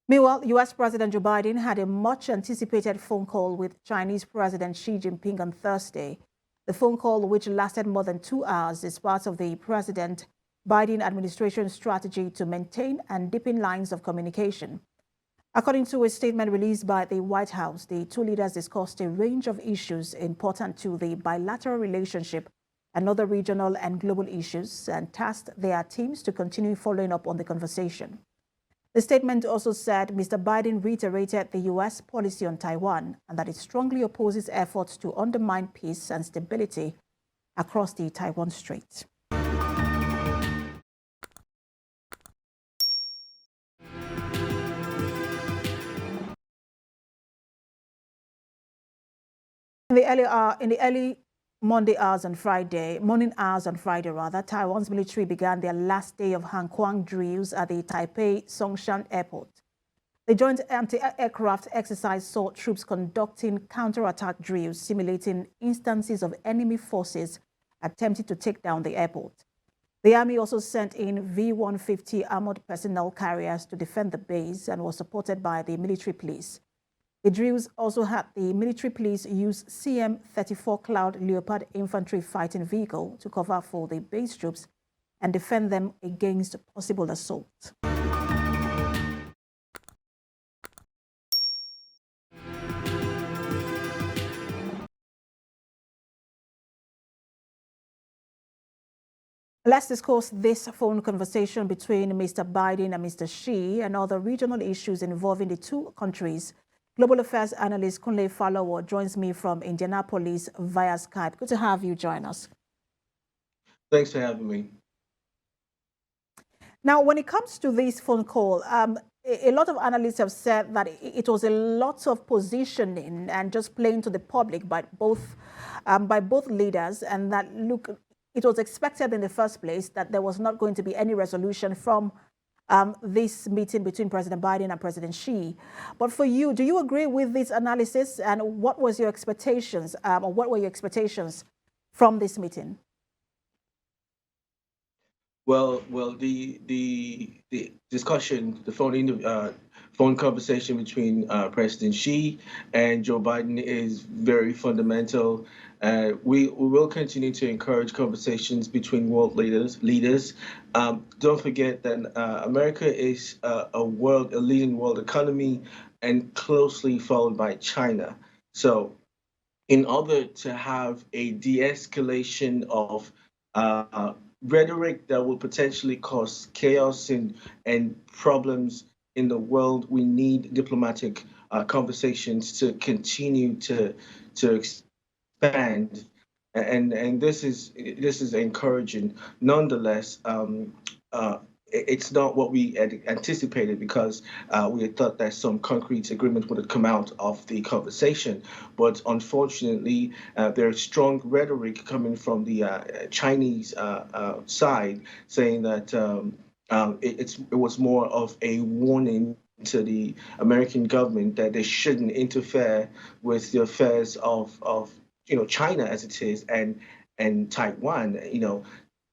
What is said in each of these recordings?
Meanwhile, U.S. President Joe Biden had a much-anticipated phone call with Chinese President Xi Jinping on Thursday. The phone call, which lasted more than 2 hours, is part of the President Biden administration strategy to maintain and deepen lines of communication. According to a statement released by the White House, the two leaders discussed a range of issues important to the bilateral relationship and other regional and global issues, and tasked their teams to continue following up on the conversation. The statement also said Mr. Biden reiterated the U.S. policy on Taiwan and that it strongly opposes efforts to undermine peace and stability across the Taiwan Strait. In the early morning hours on Friday, Taiwan's military began their last day of KUANG drills at the Taipei SONGSHAN airport. The joint anti-aircraft exercise saw troops conducting counterattack drills, simulating instances of enemy forces attempting to take down the airport. The Army also sent in V-150 armored personnel carriers to defend the base and was supported by the military police. The drills also had the military police use CM-34 Cloud Leopard infantry fighting vehicle to cover for the base troops and defend them against possible assault. Let's discuss this phone conversation between Mr. Biden and Mr. Xi and other regional issues involving the two countries. Global Affairs analyst Kunle Falowo joins me from Indianapolis via Skype. Good to have you join us. Thanks for having me. Now, when it comes to this phone call, a lot of analysts have said that it was a lot of positioning and just playing to the public by both leaders, and that, look, it was expected in the first place that there was not going to be any resolution from this meeting between President Biden and President Xi. But for you, do you agree with this analysis? And what was your expectations, or what were your expectations from this meeting? Well, the discussion, the phone conversation between President Xi and Joe Biden is very fundamental. We will continue to encourage conversations between world leaders. Don't forget that America is a leading world economy and closely followed by China. So, in order to have a de-escalation of rhetoric that will potentially cause chaos and problems in the world, we need diplomatic conversations to continue to expand, and this is encouraging. Nonetheless, it's not what we had anticipated, because we had thought that some concrete agreement would have come out of the conversation. But unfortunately, there's strong rhetoric coming from the Chinese side, saying that it was more of a warning to the American government that they shouldn't interfere with the affairs of China as it is, and Taiwan.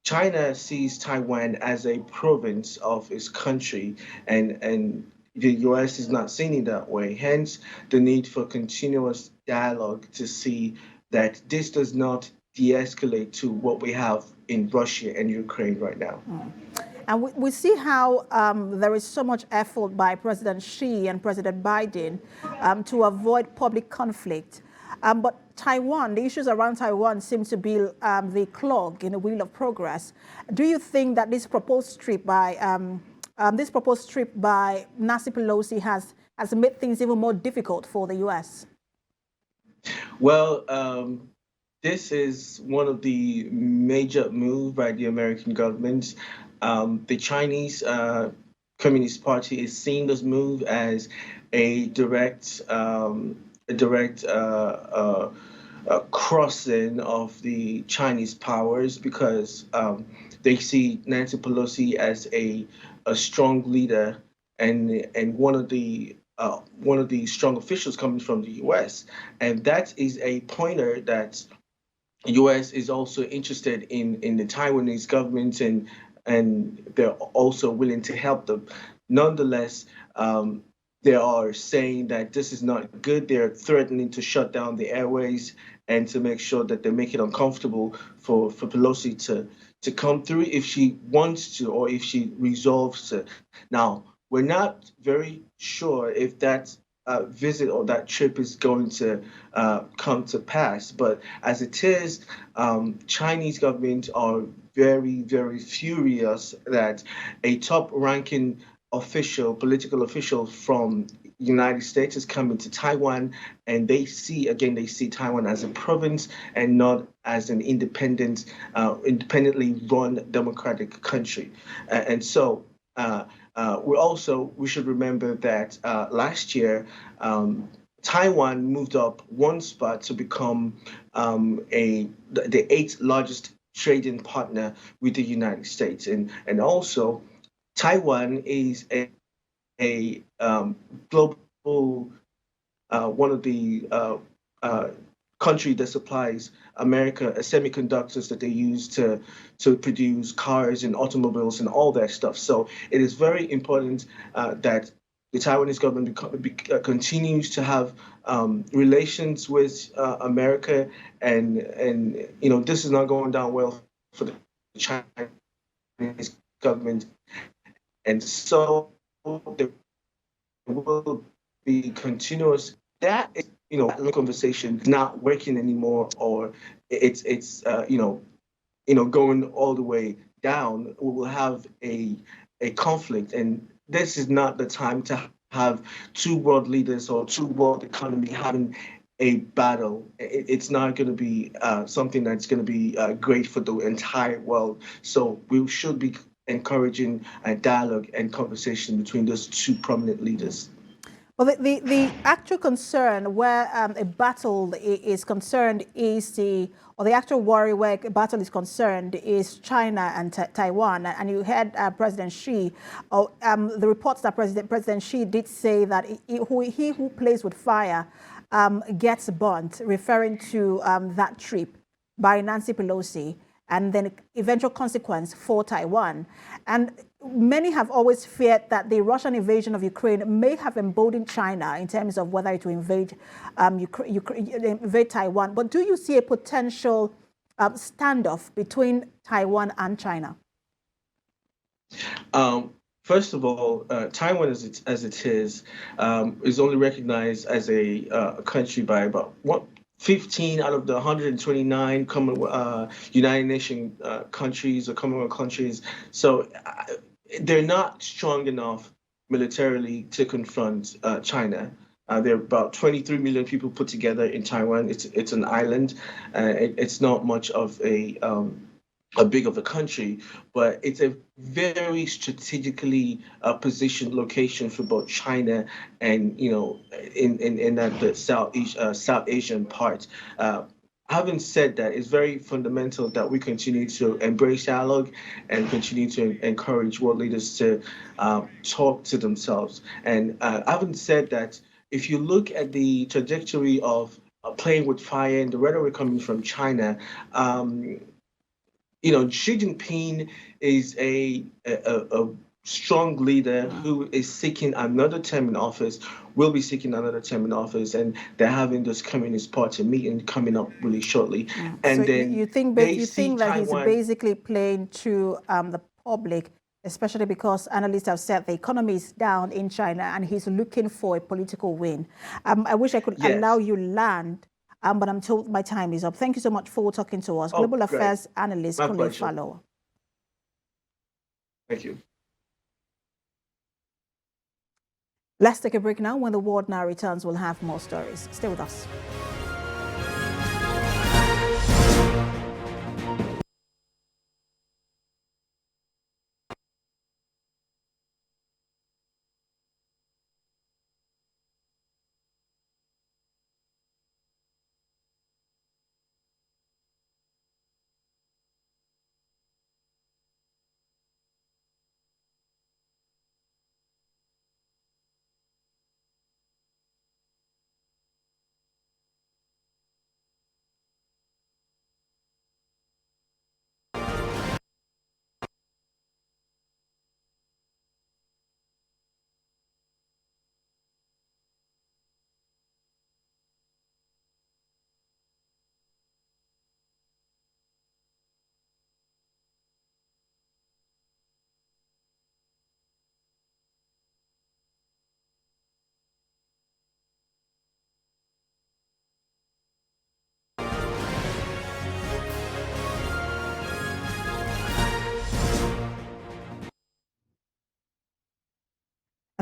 China sees Taiwan as a province of its country, and the U.S. is not seeing it that way. Hence, the need for continuous dialogue to see that this does not de-escalate to what we have in Russia and Ukraine right now. And we see how there is so much effort by President Xi and President Biden to avoid public conflict. But Taiwan, the issues around Taiwan seem to be the clog in the wheel of progress. Do you think that this proposed trip by Nancy Pelosi has made things even more difficult for the U.S.? Well, this is one of the major moves by the American government. The Chinese Communist Party is seeing this move as a direct crossing of the Chinese powers, because they see Nancy Pelosi as a strong leader and one of the strong officials coming from the U.S. And that is a pointer that the U.S. is also interested in the Taiwanese government, and they're also willing to help them. Nonetheless, they are saying that this is not good. They're threatening to shut down the airways and to make sure that they make it uncomfortable for Pelosi to come through if she wants to or if she resolves to. Now, we're not very sure if that visit or that trip is going to come to pass. But as it is, Chinese government are very, very furious that a top-ranking official, political official from United States is coming to Taiwan, and they see Taiwan as a province and not as an independently run democratic country. And so we should remember that last year Taiwan moved up one spot to become the eighth largest trading partner with the United States, and also Taiwan is a global one of the country that supplies America semiconductors that they use to produce cars and automobiles and all that stuff. So it is very important that the Taiwanese government continues to have relations with America, and this is not going down well for the Chinese government, and so there will be continuous. That is, conversation not working anymore, or it's going all the way down. We will have a conflict, and this is not the time to have two world leaders or two world economy having a battle. It's not going to be something that's going to be great for the entire world. So we should be encouraging a dialogue and conversation between those two prominent leaders. Well, the actual concern where a battle is concerned is the actual worry where a battle is concerned is China and Taiwan. And you heard President Xi, the reports that President Xi did say that he who plays with fire gets burnt, referring to that trip by Nancy Pelosi, and then eventual consequence for Taiwan. And many have always feared that the Russian invasion of Ukraine may have emboldened China in terms of whether it will invade Taiwan. But do you see a potential standoff between Taiwan and China? First of all, Taiwan, as it is only recognized as a country by about 15 out of the 129 United Nations countries or Commonwealth countries. So they're not strong enough militarily to confront China. There are about 23 million people put together in Taiwan. It's an island. It's not much of a big of a country, but it's a very strategically positioned location for both China and in that the South Asian part. Having said that, it's very fundamental that we continue to embrace dialogue and continue to encourage world leaders to talk to themselves. And having said that, if you look at the trajectory of playing with fire and the rhetoric coming from China, Xi Jinping is a strong leader who is seeking another term in office, will be seeking another term in office, and they're having this Communist Party meeting coming up really shortly. And so then you think that he's basically playing to the public, especially because analysts have said the economy is down in China and he's looking for a political win. I wish I could allow you land. But I'm told my time is up. Thank you so much for talking to us. Global Affairs Analyst, Kunle Fallow. Thank you. Let's take a break now. When the world now returns, we'll have more stories. Stay with us.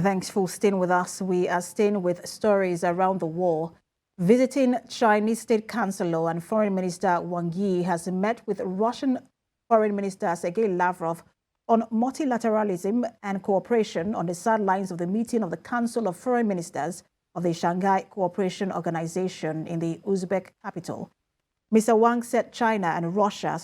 Thanks for staying with us. We are staying with stories around the war. Visiting Chinese State Councilor and Foreign Minister Wang Yi has met with Russian Foreign Minister Sergei Lavrov on multilateralism and cooperation on the sidelines of the meeting of the Council of Foreign Ministers of the Shanghai Cooperation Organization in the Uzbek capital. Mr. Wang said China and Russia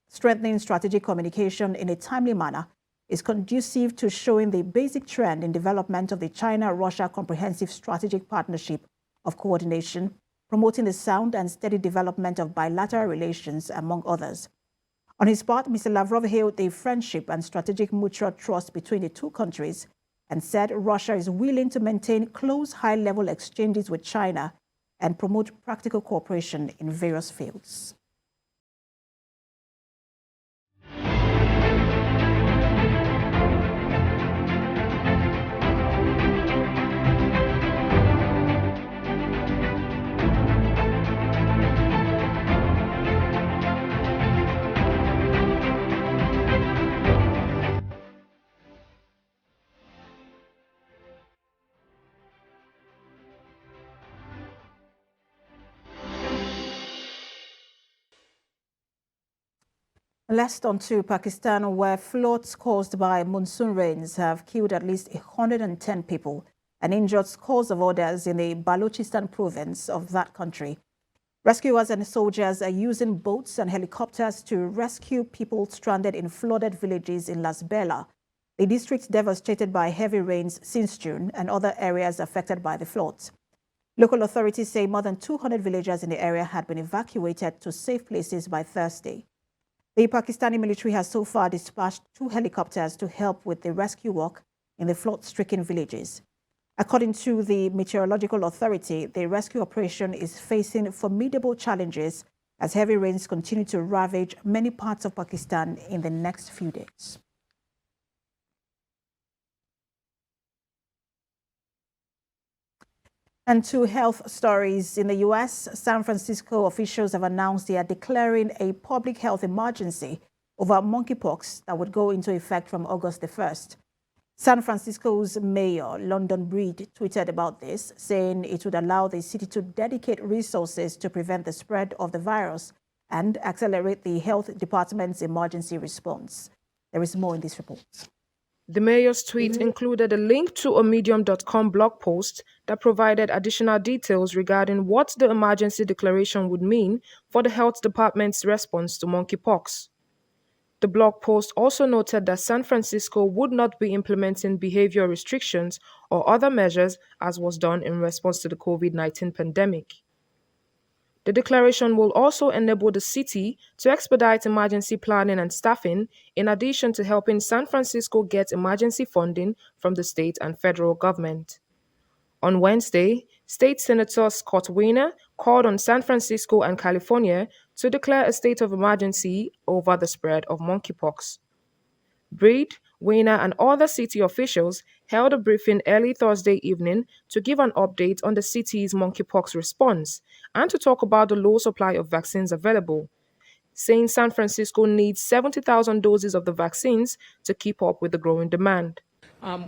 strengthening strategic communication in a timely manner is conducive to showing the basic trend in development of the China-Russia Comprehensive Strategic Partnership of Coordination, promoting the sound and steady development of bilateral relations, among others. On his part, Mr. Lavrov hailed the friendship and strategic mutual trust between the two countries and said Russia is willing to maintain close high-level exchanges with China and promote practical cooperation in various fields. Let's turn to Pakistan, where floods caused by monsoon rains have killed at least 110 people and injured scores of others in the Balochistan province of that country. Rescuers and soldiers are using boats and helicopters to rescue people stranded in flooded villages in Lasbela, the district devastated by heavy rains since June, and other areas affected by the floods. Local authorities say more than 200 villagers in the area had been evacuated to safe places by Thursday. The Pakistani military has so far dispatched 2 helicopters to help with the rescue work in the flood-stricken villages. According to the Meteorological Authority, the rescue operation is facing formidable challenges as heavy rains continue to ravage many parts of Pakistan in the next few days. And to health stories in the U.S., San Francisco officials have announced they are declaring a public health emergency over monkeypox that would go into effect from August the 1st. San Francisco's mayor, London Breed, tweeted about this, saying it would allow the city to dedicate resources to prevent the spread of the virus and accelerate the health department's emergency response. There is more in this report. The mayor's tweet included a link to a Medium.com blog post that provided additional details regarding what the emergency declaration would mean for the health department's response to monkeypox. The blog post also noted that San Francisco would not be implementing behavior restrictions or other measures as was done in response to the COVID-19 pandemic. The declaration will also enable the city to expedite emergency planning and staffing, in addition to helping San Francisco get emergency funding from the state and federal government. On Wednesday, State Senator Scott Wiener called on San Francisco and California to declare a state of emergency over the spread of monkeypox. Breed, Wiener, and other city officials held a briefing early Thursday evening to give an update on the city's monkeypox response and to talk about the low supply of vaccines available, saying San Francisco needs 70,000 doses of the vaccines to keep up with the growing demand.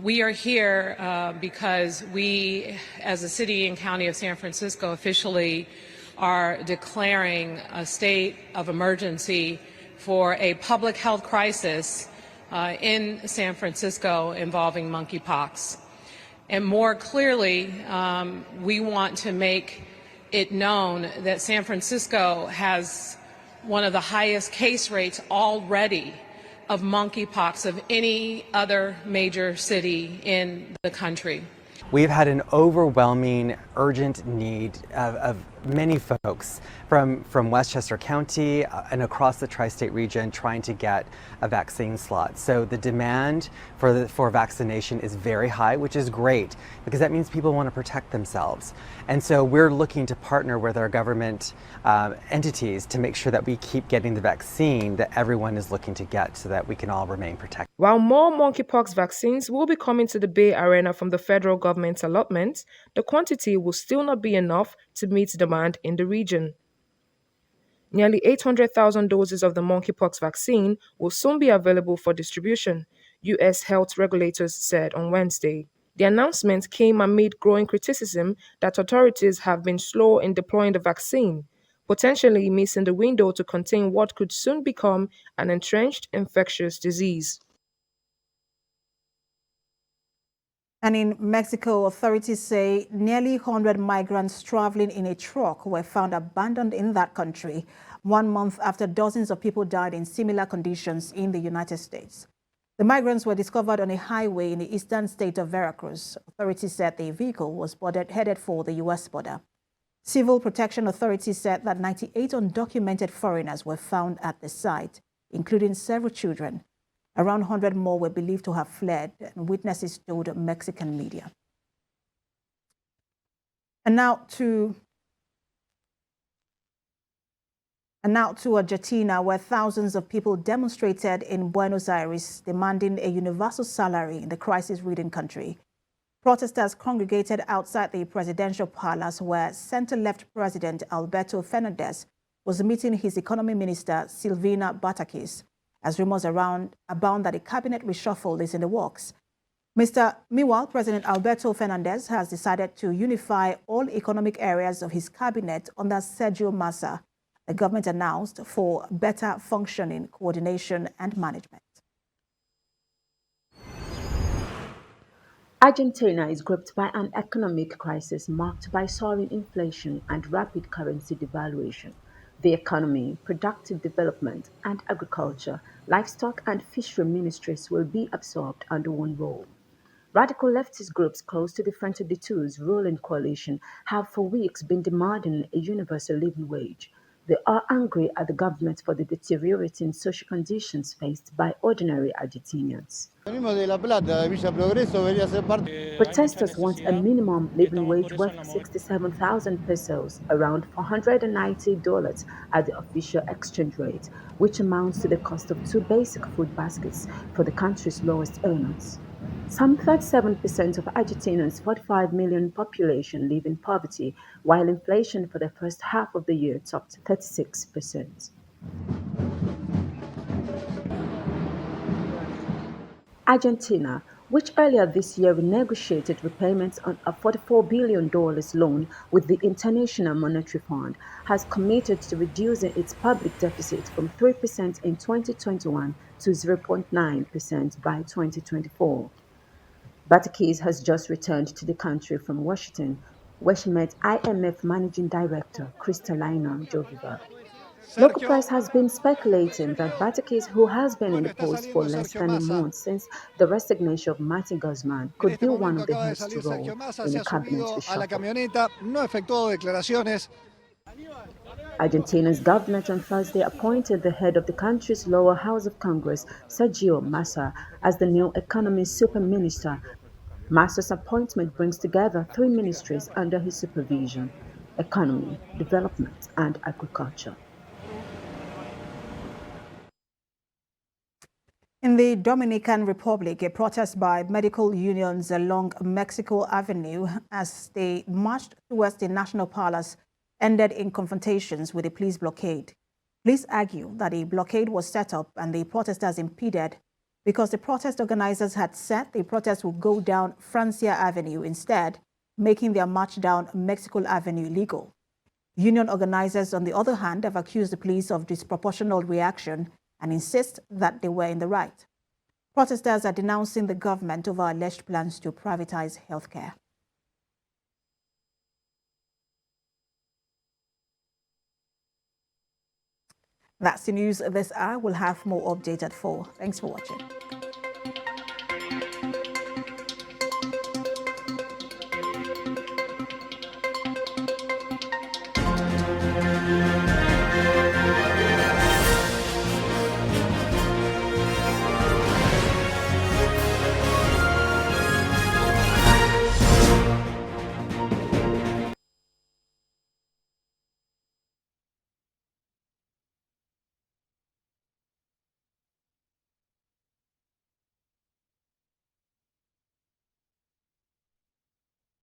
We are here because we, as the city and county of San Francisco, officially are declaring a state of emergency for a public health crisis in San Francisco involving monkeypox. And more clearly, we want to make it known that San Francisco has one of the highest case rates already of monkeypox of any other major city in the country. We've had an overwhelming, urgent need of many folks from Westchester County and across the tri-state region trying to get a vaccine slot. So the demand for vaccination is very high, which is great because that means people want to protect themselves. And so we're looking to partner with our government entities to make sure that we keep getting the vaccine that everyone is looking to get so that we can all remain protected. While more monkeypox vaccines will be coming to the Bay Area from the federal government's allotment, the quantity will still not be enough to meet demand in the region. Nearly 800,000 doses of the monkeypox vaccine will soon be available for distribution, U.S. health regulators said on Wednesday. The announcement came amid growing criticism that authorities have been slow in deploying the vaccine, potentially missing the window to contain what could soon become an entrenched infectious disease. And in Mexico, authorities say nearly 100 migrants traveling in a truck were found abandoned in that country 1 month after dozens of people died in similar conditions in the United States. The migrants were discovered on a highway in the eastern state of Veracruz. Authorities said the vehicle was headed for the U.S. border. Civil Protection Authorities said that 98 undocumented foreigners were found at the site, including several children. Around 100 more were believed to have fled, and witnesses told Mexican media. And now to Argentina, where thousands of people demonstrated in Buenos Aires demanding a universal salary in the crisis-ridden country. Protesters congregated outside the presidential palace where center-left President Alberto Fernandez was meeting his economy minister Silvina Batakis, as rumors abound that a cabinet reshuffle is in the works. Meanwhile, President Alberto Fernandez has decided to unify all economic areas of his cabinet under Sergio Massa, the government announced, for better functioning, coordination, and management. Argentina is gripped by an economic crisis marked by soaring inflation and rapid currency devaluation. The economy, productive development, and agriculture, livestock and fishery ministries will be absorbed under one role. Radical leftist groups close to the Frente de Two's ruling coalition have for weeks been demanding a universal living wage. They are angry at the government for the deteriorating social conditions faced by ordinary Argentinians. Protesters want a minimum living wage worth 67,000 pesos, around $490 at the official exchange rate, which amounts to the cost of 2 basic food baskets for the country's lowest earners. Some 37% of Argentina's 45 million population live in poverty, while inflation for the first half of the year topped 36%. Argentina, which earlier this year renegotiated repayments on a $44 billion loan with the International Monetary Fund, has committed to reducing its public deficit from 3% in 2021 to 0.9% by 2024. Batakis has just returned to the country from Washington, where she met IMF Managing Director Kristalina Georgieva. Local press has been speculating that Batakis, who has been in the post for less than a month since the resignation of Martin Guzman, could be one of the heads to roll in a cabinet reshuffle. Argentina's government on Thursday appointed the head of the country's lower house of Congress, Sergio Massa, as the new economy super minister. Massa's appointment brings together 3 ministries under his supervision: economy, development, and agriculture. In the Dominican Republic, a protest by medical unions along Mexico Avenue as they marched towards the National Palace ended in confrontations with a police blockade. Police argue that a blockade was set up and the protesters impeded because the protest organizers had said the protest would go down Francia Avenue instead, making their march down Mexico Avenue illegal. Union organizers, on the other hand, have accused the police of disproportionate reaction and insist that they were in the right. Protesters are denouncing the government over alleged plans to privatize healthcare. That's the news this hour. We'll have more updates at 4. Thanks for watching.